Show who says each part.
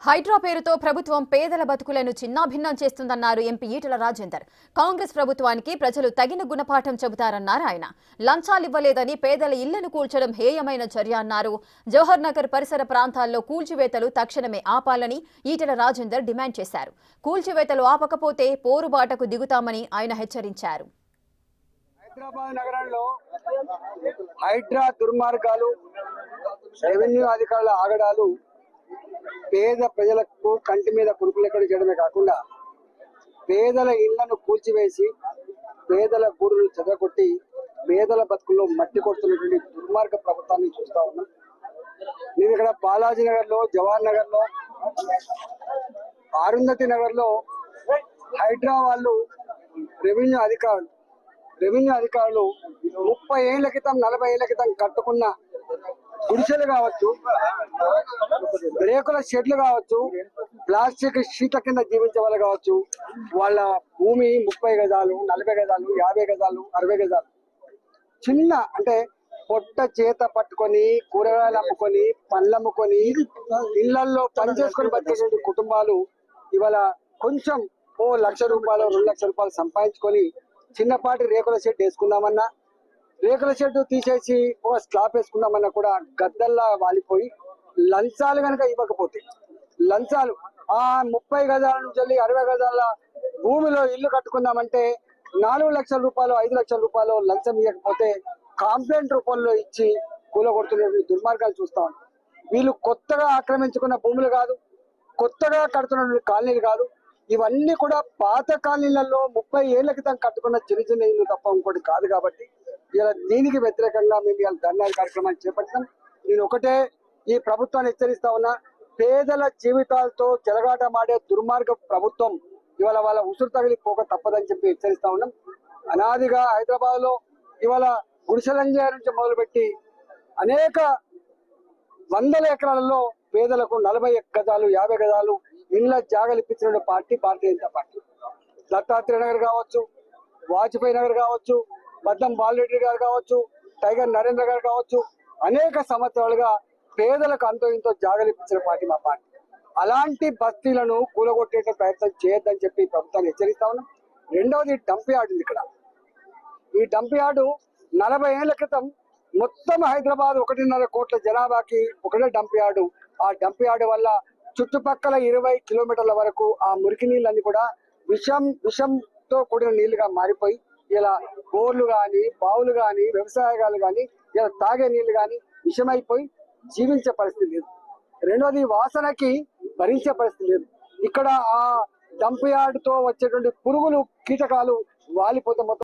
Speaker 1: హైడ్రా పేరుతో ప్రభుత్వం పేదల బతుకులను చిన్నాభిన్నం చేస్తుందన్నారు ఎంపీ ఈటెల రాజేందర్. కాంగ్రెస్ ప్రభుత్వానికి ప్రజలు తగిన గుణపాఠం చెబుతారన్నారు ఆయన. లంచాలివ్వలేదని పేదల ఇళ్లను కూల్చడం హేయమైన చర్య అన్నారు. జవహర్ నగర్ పరిసర ప్రాంతాల్లో కూల్చివేతలు తక్షణమే ఆపాలని ఈటెల రాజేందర్ డిమాండ్ చేశారు. కూల్చివేతలు ఆపకపోతే పోరుబాటకు దిగుతామని ఆయన హెచ్చరించారు.
Speaker 2: హైదరాబాద్ నగరంలో హైడ్రా దుర్మార్గాలు, రెవెన్యూ అధికారుల ఆగడాలు పేద ప్రజలకు కంటి మీద కురుకులెక్కడి చేయడమే కాకుండా పేదల ఇళ్లను కూల్చివేసి పేదల గూడును చెదగొట్టి పేదల బతుకుల్లో మట్టి కొడుతున్నటువంటి దుర్మార్గ ప్రభుత్వాన్ని చూస్తా ఉన్నాం. మేము ఇక్కడ బాలాజీ నగర్ లో, జవహర్ నగర్ లో, అరుంధతి నగర్ లో హైడ్రా వాళ్ళు రెవెన్యూ అధికారులు 30 ఏళ్ల క్రితం 40 ఏళ్ల క్రితం కట్టుకున్న గుడిసెలు కావచ్చు, రేకుల షెడ్లు కావచ్చు, ప్లాస్టిక్ షీట్ల కింద జీవించే వాళ్ళు కావచ్చు, వాళ్ళ భూమి 30 గజాలు, 40 గజాలు, 50 గజాలు, 60 గజాలు చిన్న అంటే పొట్ట చేత పట్టుకొని కూరగాయలు అమ్ముకొని పండ్లు అమ్ముకొని ఇళ్లలో పనిచేసుకొని బతికేటువంటి కుటుంబాలు ఇవాళ కొంచెం ₹1,00,000 ₹2,00,000 సంపాదించుకొని చిన్నపాటి రేకుల షెడ్ వేసుకుందామన్నా, రేకుల షెడ్ తీసేసి ఒక స్లాబ్ వేసుకుందామన్నా కూడా గద్దల్లా వాలిపోయి లంచాలు కనుక ఇవ్వకపోతే, లంచాలు ఆ 30 గజాల నుంచి 60 గజాల భూమిలో ఇల్లు కట్టుకుందామంటే ₹4,00,000 ₹5,00,000 లంచం ఇవ్వకపోతే కాంప్లైంట్ రూపంలో ఇచ్చి కూలగొడుతున్న దుర్మార్గాలు చూస్తాం. వీళ్ళు కొత్తగా ఆక్రమించుకున్న భూములు కాదు, కొత్తగా కడుతున్న కాలనీలు కాదు, ఇవన్నీ కూడా పాత కాలనీలలో 30 ఏళ్ల క్రితం కట్టుకున్న చిన్న చిన్న ఇల్లు తప్ప ఇంకోటి కాదు. కాబట్టి ఇలా దీనికి వ్యతిరేకంగా మేము ఇలా ధర్నా కార్యక్రమాన్ని చేపట్టాం. నేను ఒకటే ఈ ప్రభుత్వాన్ని హెచ్చరిస్తా ఉన్నా, పేదల జీవితాలతో చెలగాట మాడే దుర్మార్గ ప్రభుత్వం ఇవాళ వాళ్ళ ఉసురు తగిలిపోక తప్పదని చెప్పి హెచ్చరిస్తా ఉన్నాం. అనాదిగా హైదరాబాద్ లో ఇవాళ గుడిసెలంజయ నుంచి మొదలుపెట్టి అనేక వందల ఎకరాలలో పేదలకు 40 గజాలు 50 గజాలు ఇళ్ల జాగలు ఇప్పించిన పార్టీ భారతీయ జనతా పార్టీ. దత్తాత్రేయ నగర్ కావచ్చు, వాజ్పేయి నగర్ కావచ్చు, బద్దం బాలరెడ్డి గారు కావచ్చు, టైగర్ నరేంద్ర గారు కావచ్చు, అనేక సంవత్సరాలుగా పేదలకు అంతో ఇంతో జాగలు ఇప్పించిన పార్టీ మా పార్టీ. అలాంటి బస్తీలను కూలగొట్టే ప్రయత్నం చేయొద్దని చెప్పి ప్రభుత్వాన్ని హెచ్చరిస్తా ఉన్నాం. రెండవది డంప్ యార్డ్ ఉంది. ఇక్కడ ఈ డంప్ యార్డు 40 ఏళ్ల క్రితం మొత్తం హైదరాబాద్ 1.5 కోట్ల జనాభాకి ఒకటే డంప్ యార్డు. ఆ డంప్ యార్డు వల్ల చుట్టుపక్కల 20 కిలోమీటర్ల వరకు ఆ మురికి నీళ్ళన్నీ కూడా విషంతో కూడిన నీళ్లుగా మారిపోయి ఇలా బోర్లు కానీ, బావులు కానీ, వ్యవసాయగాలు కానీ, ఇలా తాగే నీళ్లు కానీ విషమైపోయి జీవించే పరిస్థితి లేదు. రెండోది వాసనకి భరించే పరిస్థితి లేదు. ఇక్కడ ఆ డంప్ యార్డ్ తో వచ్చేటువంటి పురుగులు, కీటకాలు వాలిపోతే మొత్తం